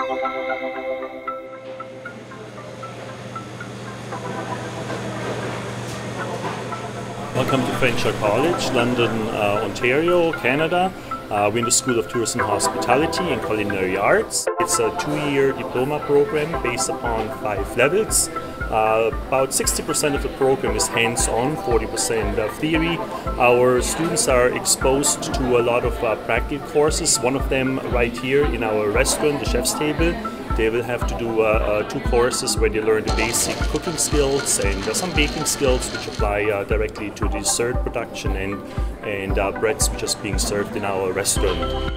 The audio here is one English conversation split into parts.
Welcome to Fanshawe College, London, Ontario, Canada. We're in the School of Tourism and Hospitality and Culinary Arts. It's a 2-year diploma program based upon 5 levels. About 60% of the program is hands-on, 40% of theory. Our students are exposed to a lot of practical courses. One of them right here in our restaurant, the chef's table. They will have to do 2 courses where they learn the basic cooking skills and some baking skills which apply directly to the dessert production and breads which are being served in our restaurant.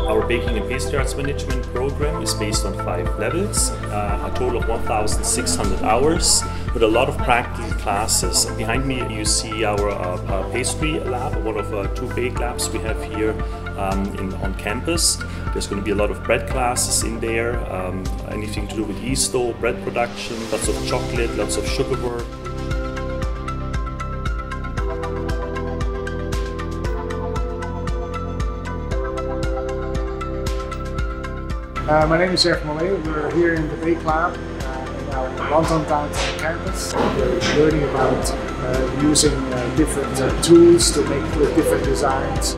Our Baking and Pastry Arts Management program is based on 5 levels, a total of 1,600 hours with a lot of practical classes. Behind me you see our pastry lab, one of 2 bake labs we have here on campus. There's going to be a lot of bread classes in there, anything to do with yeast dough, bread production, lots of chocolate, lots of sugar work. My name is Jeff Mollet. We're here in the Bake Lab in our London downtown campus. We're learning about using different tools to make different designs.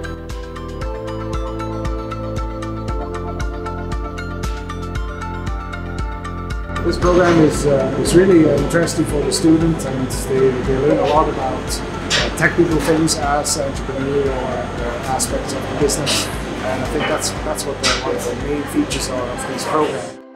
This program is really interesting for the students, and they learn a lot about technical things as entrepreneurial aspects of the business. And I think that's what one of the main features are of this program.